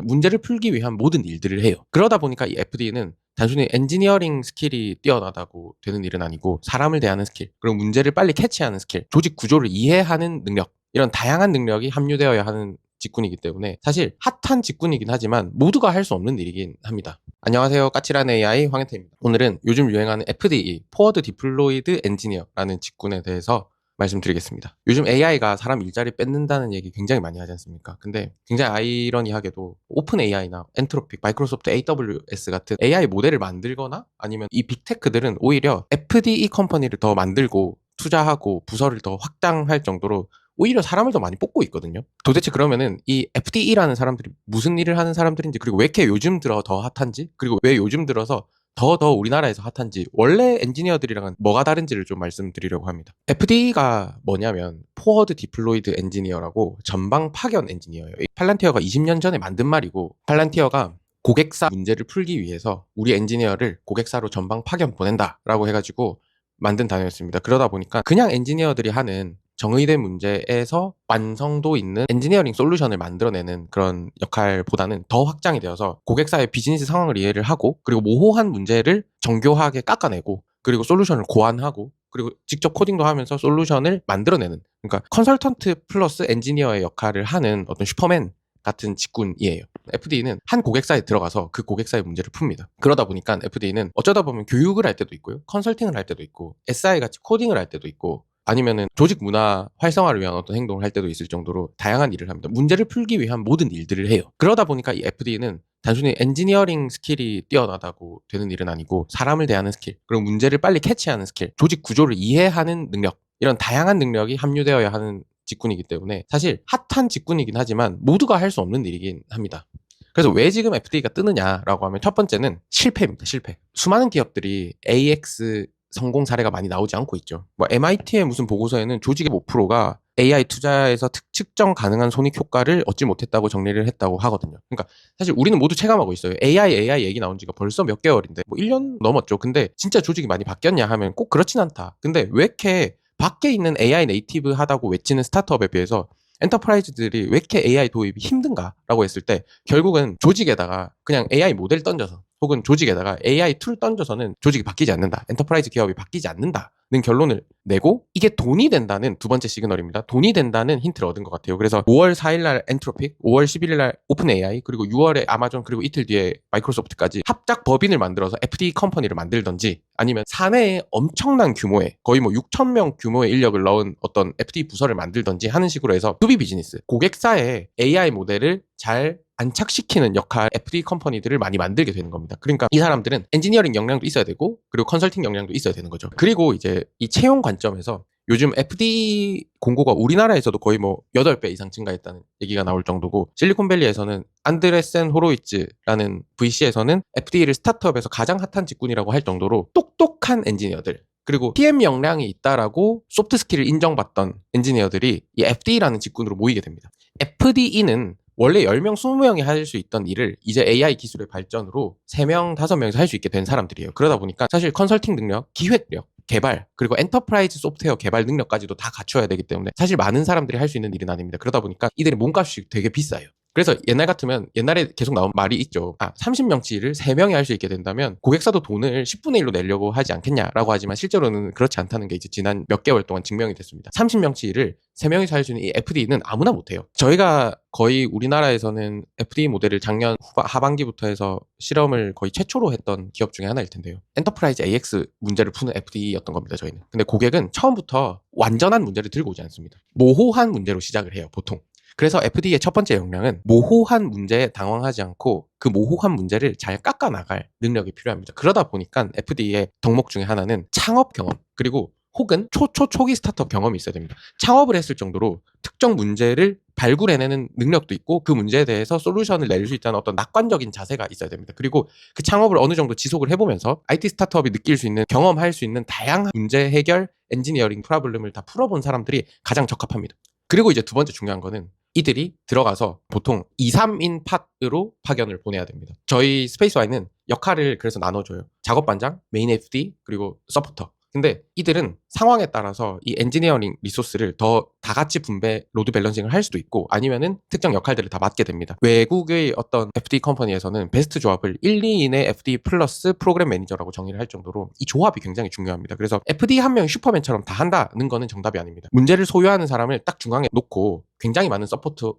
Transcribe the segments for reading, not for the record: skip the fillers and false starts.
문제를 풀기 위한 모든 일들을 해요. 그러다 보니까 이 FD는 단순히 엔지니어링 스킬이 뛰어나다고 되는 일은 아니고 사람을 대하는 스킬, 그리고 문제를 빨리 캐치하는 스킬, 조직 구조를 이해하는 능력, 이런 다양한 능력이 함유되어야 하는 직군이기 때문에 사실 핫한 직군이긴 하지만 모두가 할 수 없는 일이긴 합니다. 안녕하세요. 까칠한 AI 황현태입니다. 오늘은 요즘 유행하는 FDE, Forward Deployed Engineer라는 직군에 대해서 말씀드리겠습니다. 요즘 AI가 사람 일자리 뺏는다는 얘기 굉장히 많이 하지 않습니까? 근데 굉장히 아이러니하게도 오픈 AI나 엔트로픽, 마이크로소프트 AWS 같은 AI 모델을 만들거나 아니면 이 빅테크들은 오히려 FDE 컴퍼니를 더 만들고 투자하고 부서를 더 확장할 정도로 오히려 사람을 더 많이 뽑고 있거든요. 도대체 그러면은 이 FDE라는 사람들이 무슨 일을 하는 사람들인지, 그리고 왜 이렇게 요즘 들어 더 핫한지, 그리고 왜 요즘 들어서 더 우리나라에서 핫한지, 원래 엔지니어들이랑은 뭐가 다른지를 좀 말씀드리려고 합니다. FDE가 뭐냐면 Forward Deployed Engineer라고 전방 파견 엔지니어예요. 팔란티어가 20년 전에 만든 말이고, 팔란티어가 고객사 문제를 풀기 위해서 우리 엔지니어를 고객사로 전방 파견 보낸다라고 해가지고 만든 단어였습니다. 그러다 보니까 그냥 엔지니어들이 하는 정의된 문제에서 완성도 있는 엔지니어링 솔루션을 만들어내는 그런 역할보다는 더 확장이 되어서 고객사의 비즈니스 상황을 이해를 하고, 그리고 모호한 문제를 정교하게 깎아내고, 그리고 솔루션을 고안하고, 그리고 직접 코딩도 하면서 솔루션을 만들어내는, 그러니까 컨설턴트 플러스 엔지니어의 역할을 하는 어떤 슈퍼맨 같은 직군이에요. FD는 한 고객사에 들어가서 그 고객사의 문제를 풉니다. 그러다 보니까 FD는 어쩌다 보면 교육을 할 때도 있고요, 컨설팅을 할 때도 있고, SI 같이 코딩을 할 때도 있고, 아니면은 조직 문화 활성화를 위한 어떤 행동을 할 때도 있을 정도로 다양한 일을 합니다. 문제를 풀기 위한 모든 일들을 해요. 그러다 보니까 이 FD는 단순히 엔지니어링 스킬이 뛰어나다고 되는 일은 아니고 사람을 대하는 스킬, 그리고 문제를 빨리 캐치하는 스킬, 조직 구조를 이해하는 능력, 이런 다양한 능력이 함유되어야 하는 직군이기 때문에 사실 핫한 직군이긴 하지만 모두가 할 수 없는 일이긴 합니다. 그래서 왜 지금 FD가 뜨느냐라고 하면 첫 번째는 실패입니다. 실패. 수많은 기업들이 AX 성공 사례가 많이 나오지 않고 있죠. 뭐 MIT의 무슨 보고서에는 조직의 5%가 AI 투자에서 측정 가능한 손익 효과를 얻지 못했다고 정리를 했다고 하거든요. 그러니까 사실 우리는 모두 체감하고 있어요. AI 얘기 나온 지가 벌써 몇 개월인데, 뭐 1년 넘었죠. 근데 진짜 조직이 많이 바뀌었냐 하면 꼭 그렇진 않다. 근데 왜 이렇게 밖에 있는 AI 네이티브 하다고 외치는 스타트업에 비해서 엔터프라이즈들이 왜 이렇게 AI 도입이 힘든가라고 했을 때, 결국은 조직에다가 그냥 AI 모델 던져서, 혹은 조직에다가 AI 툴 던져서는 조직이 바뀌지 않는다, 엔터프라이즈 기업이 바뀌지 않는다는 결론을 내고, 이게 돈이 된다는 두 번째 시그널입니다. 돈이 된다는 힌트를 얻은 것 같아요. 그래서 5월 4일날 엔트로픽, 5월 11일날 오픈 AI, 그리고 6월에 아마존, 그리고 이틀 뒤에 마이크로소프트까지 합작 법인을 만들어서 FD 컴퍼니를 만들던지, 아니면 사내에 엄청난 규모의 거의 뭐 6천 명 규모의 인력을 넣은 어떤 FD 부서를 만들던지 하는 식으로 해서 투비 비즈니스, 고객사에 AI 모델을 잘 안착시키는 역할 FD 컴퍼니들을 많이 만들게 되는 겁니다. 그러니까 이 사람들은 엔지니어링 역량도 있어야 되고, 그리고 컨설팅 역량도 있어야 되는 거죠. 그리고 이제 이 채용 관점에서 요즘 FD 공고가 우리나라에서도 거의 뭐 8배 이상 증가했다는 얘기가 나올 정도고, 실리콘밸리에서는 안드레센 호로이츠라는 VC에서는 FD를 스타트업에서 가장 핫한 직군이라고 할 정도로 똑똑한 엔지니어들, 그리고 PM 역량이 있다라고 소프트 스킬을 인정받던 엔지니어들이 이 FD라는 직군으로 모이게 됩니다. FDE는 원래 10명, 20명이 할 수 있던 일을 이제 AI 기술의 발전으로 3명, 5명에서 할 수 있게 된 사람들이에요. 그러다 보니까 사실 컨설팅 능력, 기획력, 개발, 그리고 엔터프라이즈 소프트웨어 개발 능력까지도 다 갖춰야 되기 때문에 사실 많은 사람들이 할 수 있는 일은 아닙니다. 그러다 보니까 이들의 몸값이 되게 비싸요. 그래서 옛날 같으면, 옛날에 계속 나온 말이 있죠. 30명치를 3명이 할 수 있게 된다면 고객사도 돈을 10분의 1로 내려고 하지 않겠냐라고 하지만, 실제로는 그렇지 않다는 게 이제 지난 몇 개월 동안 증명이 됐습니다. 30명치를 3명이서 할 수 있는 이 FD는 아무나 못해요. 저희가 거의 우리나라에서는 FD 모델을 작년 하반기부터 해서 실험을 거의 최초로 했던 기업 중에 하나일 텐데요. 엔터프라이즈 AX 문제를 푸는 FD였던 겁니다, 저희는. 근데 고객은 처음부터 완전한 문제를 들고 오지 않습니다. 모호한 문제로 시작을 해요, 보통. 그래서 FD의 첫 번째 역량은 모호한 문제에 당황하지 않고 그 모호한 문제를 잘 깎아나갈 능력이 필요합니다. 그러다 보니까 FD의 덕목 중에 하나는 창업 경험, 그리고 혹은 초기 스타트업 경험이 있어야 됩니다. 창업을 했을 정도로 특정 문제를 발굴해내는 능력도 있고, 그 문제에 대해서 솔루션을 낼 수 있다는 어떤 낙관적인 자세가 있어야 됩니다. 그리고 그 창업을 어느 정도 지속을 해보면서 IT 스타트업이 느낄 수 있는, 경험할 수 있는 다양한 문제 해결, 엔지니어링 프로블럼을 다 풀어본 사람들이 가장 적합합니다. 그리고 이제 두 번째 중요한 거는, 이들이 들어가서 보통 2, 3인 팟으로 파견을 보내야 됩니다. 저희 스페이스와이는 역할을 그래서 나눠줘요. 작업반장, 메인 FD, 그리고 서포터. 근데 이들은 상황에 따라서 이 엔지니어링 리소스를 더 다 같이 분배, 로드 밸런싱을 할 수도 있고 아니면은 특정 역할들을 다 맡게 됩니다. 외국의 어떤 FD 컴퍼니에서는 베스트 조합을 1, 2인의 FD 플러스 프로그램 매니저라고 정의를 할 정도로 이 조합이 굉장히 중요합니다. 그래서 FD 한 명이 슈퍼맨처럼 다 한다는 거는 정답이 아닙니다. 문제를 소유하는 사람을 딱 중앙에 놓고 굉장히 많은 서포트,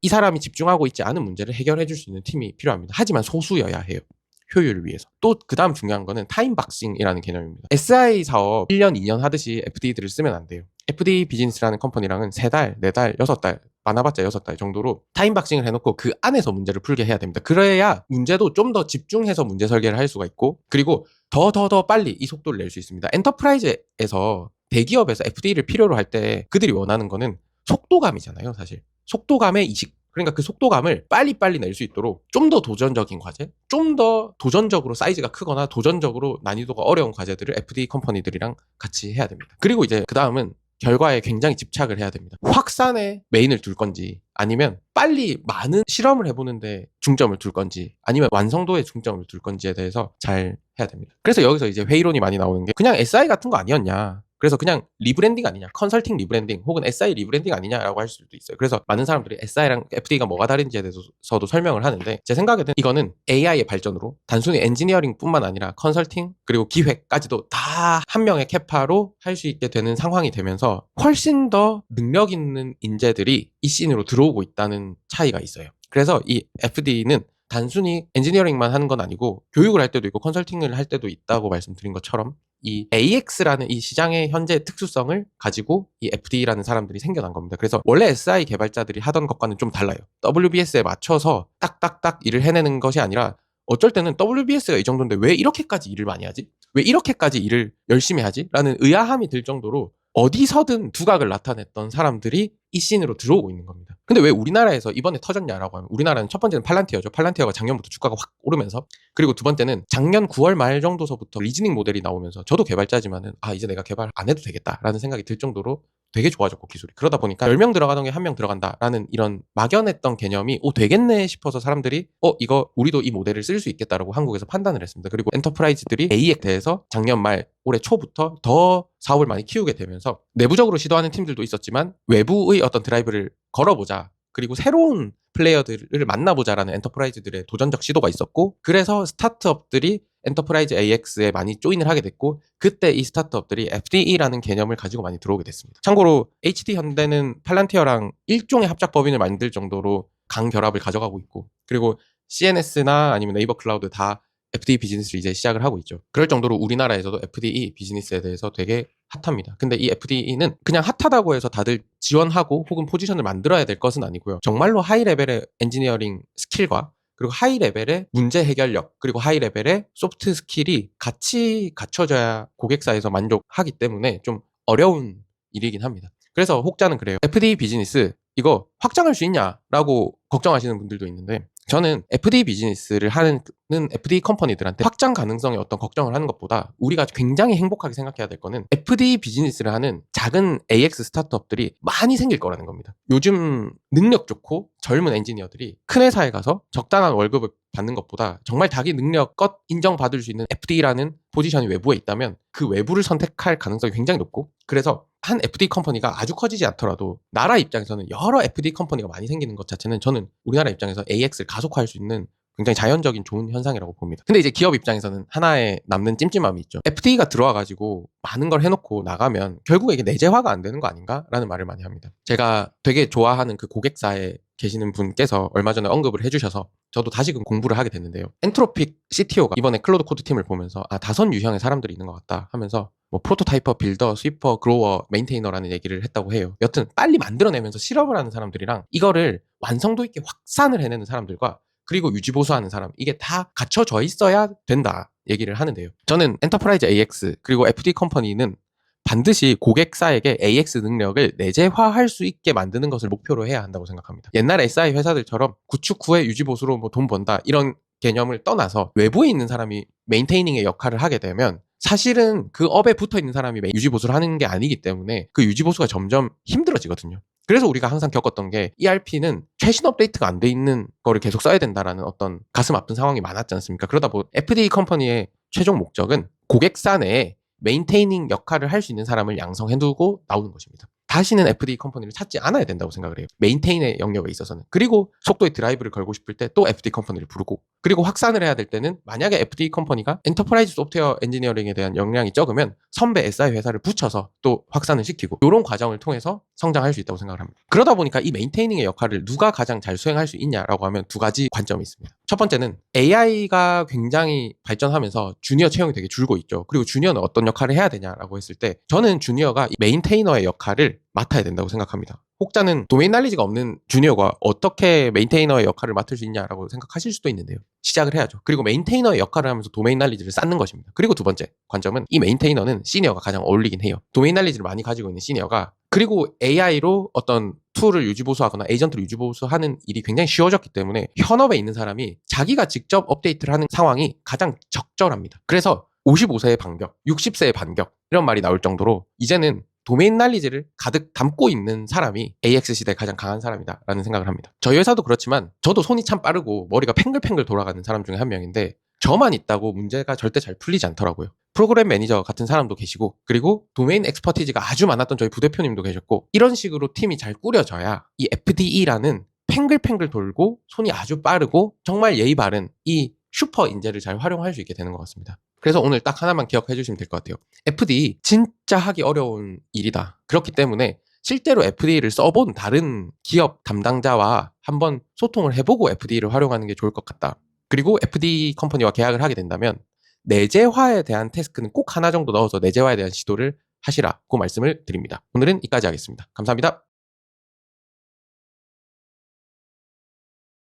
이 사람이 집중하고 있지 않은 문제를 해결해 줄 수 있는 팀이 필요합니다. 하지만 소수여야 해요. 효율을 위해서. 또 그 다음 중요한 거는 타임박싱이라는 개념입니다. SI 사업 1년, 2년 하듯이 FD들을 쓰면 안 돼요. FD 비즈니스라는 컴퍼니랑은 3달, 4달, 6달, 많아봤자 6달 정도로 타임박싱을 해놓고 그 안에서 문제를 풀게 해야 됩니다. 그래야 문제도 좀 더 집중해서 문제 설계를 할 수가 있고, 그리고 더 빨리 이 속도를 낼 수 있습니다. 엔터프라이즈에서 대기업에서 FD를 필요로 할 때 그들이 원하는 거는 속도감이잖아요, 사실. 속도감의 이식. 그러니까 그 속도감을 빨리빨리 낼 수 있도록 좀 더 도전적인 과제, 좀 더 도전적으로 사이즈가 크거나 도전적으로 난이도가 어려운 과제들을 FD 컴퍼니들이랑 같이 해야 됩니다. 그리고 이제 그 다음은 결과에 굉장히 집착을 해야 됩니다. 확산에 메인을 둘 건지 아니면 빨리 많은 실험을 해보는데 중점을 둘 건지 아니면 완성도에 중점을 둘 건지에 대해서 잘 해야 됩니다. 그래서 여기서 이제 회의론이 많이 나오는 게 그냥 SI 같은 거 아니었냐. 그래서 그냥 리브랜딩 아니냐, 컨설팅 리브랜딩 혹은 SI 리브랜딩 아니냐라고 할 수도 있어요. 그래서 많은 사람들이 SI랑 FD가 뭐가 다른지에 대해서도 설명을 하는데 제 생각에는 이거는 AI의 발전으로 단순히 엔지니어링뿐만 아니라 컨설팅 그리고 기획까지도 다 한 명의 캐파로 할 수 있게 되는 상황이 되면서 훨씬 더 능력 있는 인재들이 이 씬으로 들어오고 있다는 차이가 있어요. 그래서 이 FD는 단순히 엔지니어링만 하는 건 아니고 교육을 할 때도 있고 컨설팅을 할 때도 있다고 말씀드린 것처럼 이 AX라는 이 시장의 현재 특수성을 가지고 이 FD라는 사람들이 생겨난 겁니다. 그래서 원래 SI 개발자들이 하던 것과는 좀 달라요. WBS에 맞춰서 딱딱딱 일을 해내는 것이 아니라 어쩔 때는 WBS가 이 정도인데 왜 이렇게까지 일을 많이 하지? 왜 이렇게까지 일을 열심히 하지? 라는 의아함이 들 정도로 어디서든 두각을 나타냈던 사람들이 이 씬으로 들어오고 있는 겁니다. 근데 왜 우리나라에서 이번에 터졌냐라고 하면 우리나라는 첫 번째는 팔란티어죠. 팔란티어가 작년부터 주가가 확 오르면서, 그리고 두 번째는 작년 9월 말 정도서부터 리즈닝 모델이 나오면서 저도 개발자지만은 이제 내가 개발 안 해도 되겠다라는 생각이 들 정도로 되게 좋아졌고 기술이. 그러다 보니까 10명 들어가던 게 1명 들어간다라는 이런 막연했던 개념이 되겠네 싶어서 사람들이 이거 우리도 이 모델을 쓸 수 있겠다라고 한국에서 판단을 했습니다. 그리고 엔터프라이즈들이 AE에 대해서 작년 말 올해 초부터 더 사업을 많이 키우게 되면서 내부적으로 시도하는 팀들도 있었지만 외부의 어떤 드라이브를 걸어보자, 그리고 새로운 플레이어들을 만나보자라는 엔터프라이즈들의 도전적 시도가 있었고, 그래서 스타트업들이 엔터프라이즈 AX에 많이 조인을 하게 됐고, 그때 이 스타트업들이 FDE라는 개념을 가지고 많이 들어오게 됐습니다. 참고로 HD 현대는 팔란티어랑 일종의 합작 법인을 만들 정도로 강결합을 가져가고 있고, 그리고 CNS나 아니면 네이버 클라우드 다 FDE 비즈니스를 이제 시작을 하고 있죠. 그럴 정도로 우리나라에서도 FDE 비즈니스에 대해서 되게 핫합니다. 근데 이 FDE는 그냥 핫하다고 해서 다들 지원하고 혹은 포지션을 만들어야 될 것은 아니고요. 정말로 하이 레벨의 엔지니어링 스킬과 그리고 하이 레벨의 문제 해결력, 그리고 하이 레벨의 소프트 스킬이 같이 갖춰져야 고객사에서 만족하기 때문에 좀 어려운 일이긴 합니다. 그래서 혹자는 그래요. FD 비즈니스 이거 확장할 수 있냐라고 걱정하시는 분들도 있는데, 저는 FD 비즈니스를 하는 FD 컴퍼니들한테 확장 가능성에 어떤 걱정을 하는 것보다 우리가 굉장히 행복하게 생각해야 될 거는 FD 비즈니스를 하는 작은 AX 스타트업들이 많이 생길 거라는 겁니다. 요즘 능력 좋고 젊은 엔지니어들이 큰 회사에 가서 적당한 월급을 받는 것보다 정말 자기 능력껏 인정받을 수 있는 FD라는 포지션이 외부에 있다면 그 외부를 선택할 가능성이 굉장히 높고, 그래서 한 FD 컴퍼니가 아주 커지지 않더라도 나라 입장에서는 여러 FD 컴퍼니가 많이 생기는 것 자체는 저는 우리나라 입장에서 AX를 가속화할 수 있는 굉장히 자연적인 좋은 현상이라고 봅니다. 근데 이제 기업 입장에서는 하나의 남는 찜찜함이 있죠. FD가 들어와가지고 많은 걸 해놓고 나가면 결국에 이게 내재화가 안 되는 거 아닌가라는 말을 많이 합니다. 제가 되게 좋아하는 그 고객사에 계시는 분께서 얼마 전에 언급을 해주셔서 저도 다시금 공부를 하게 됐는데요. 엔트로픽 CTO가 이번에 클로드 코드 팀을 보면서 5 유형의 사람들이 있는 것 같다 하면서 뭐 프로토타이퍼, 빌더, 스위퍼, 그로워, 메인테이너라는 얘기를 했다고 해요. 여튼 빨리 만들어내면서 실험을 하는 사람들이랑 이거를 완성도 있게 확산을 해내는 사람들과 그리고 유지보수하는 사람, 이게 다 갖춰져 있어야 된다 얘기를 하는데요. 저는 엔터프라이즈 AX 그리고 FD 컴퍼니는 반드시 고객사에게 AX 능력을 내재화할 수 있게 만드는 것을 목표로 해야 한다고 생각합니다. 옛날 SI 회사들처럼 구축 후에 유지보수로 뭐 돈 번다 이런 개념을 떠나서 외부에 있는 사람이 메인테이닝의 역할을 하게 되면 사실은 그 업에 붙어 있는 사람이 유지보수를 하는 게 아니기 때문에 그 유지보수가 점점 힘들어지거든요. 그래서 우리가 항상 겪었던 게 ERP는 최신 업데이트가 안 돼 있는 거를 계속 써야 된다라는 어떤 가슴 아픈 상황이 많았지 않습니까? 그러다 보니 FD 컴퍼니의 최종 목적은 고객사 내에 메인테이닝 역할을 할 수 있는 사람을 양성해두고 나오는 것입니다. 다시는 FDA 컴퍼니를 찾지 않아야 된다고 생각을 해요. 메인테인의 영역에 있어서는. 그리고 속도의 드라이브를 걸고 싶을 때 또 FDA 컴퍼니를 부르고, 그리고 확산을 해야 될 때는 만약에 FDA 컴퍼니가 엔터프라이즈 소프트웨어 엔지니어링에 대한 역량이 적으면 선배 SI 회사를 붙여서 또 확산을 시키고, 이런 과정을 통해서 성장할 수 있다고 생각을 합니다. 그러다 보니까 이 메인테이닝의 역할을 누가 가장 잘 수행할 수 있냐라고 하면 두 가지 관점이 있습니다. 첫 번째는 AI가 굉장히 발전하면서 주니어 채용이 되게 줄고 있죠. 그리고 주니어는 어떤 역할을 해야 되냐라고 했을 때 저는 주니어가 메인테이너의 역할을 맡아야 된다고 생각합니다. 혹자는 도메인 날리지가 없는 주니어가 어떻게 메인테이너의 역할을 맡을 수 있냐라고 생각하실 수도 있는데요. 시작을 해야죠. 그리고 메인테이너의 역할을 하면서 도메인 날리지를 쌓는 것입니다. 그리고 두 번째 관점은 이 메인테이너는 시니어가 가장 어울리긴 해요. 도메인 날리지를 많이 가지고 있는 시니어가, 그리고 AI로 어떤 툴을 유지보수하거나 에이전트를 유지보수하는 일이 굉장히 쉬워졌기 때문에 현업에 있는 사람이 자기가 직접 업데이트를 하는 상황이 가장 적절합니다. 그래서 55세의 반격, 60세의 반격 이런 말이 나올 정도로 이제는 도메인 날리지를 가득 담고 있는 사람이 AX 시대에 가장 강한 사람이다라는 생각을 합니다. 저희 회사도 그렇지만 저도 손이 참 빠르고 머리가 팽글팽글 돌아가는 사람 중에 한 명인데, 저만 있다고 문제가 절대 잘 풀리지 않더라고요. 프로그램 매니저 같은 사람도 계시고, 그리고 도메인 엑스퍼티지가 아주 많았던 저희 부대표님도 계셨고, 이런 식으로 팀이 잘 꾸려져야 이 FDE라는 팽글팽글 돌고 손이 아주 빠르고 정말 예의 바른 이 슈퍼 인재를 잘 활용할 수 있게 되는 것 같습니다. 그래서 오늘 딱 하나만 기억해 주시면 될 것 같아요. FDE 진짜 하기 어려운 일이다. 그렇기 때문에 실제로 FDE를 써본 다른 기업 담당자와 한번 소통을 해보고 FDE를 활용하는 게 좋을 것 같다. 그리고 FDE 컴퍼니와 계약을 하게 된다면 내재화에 대한 태스크는 꼭 하나 정도 넣어서 내재화에 대한 시도를 하시라고 말씀을 드립니다. 오늘은 이까지 하겠습니다. 감사합니다.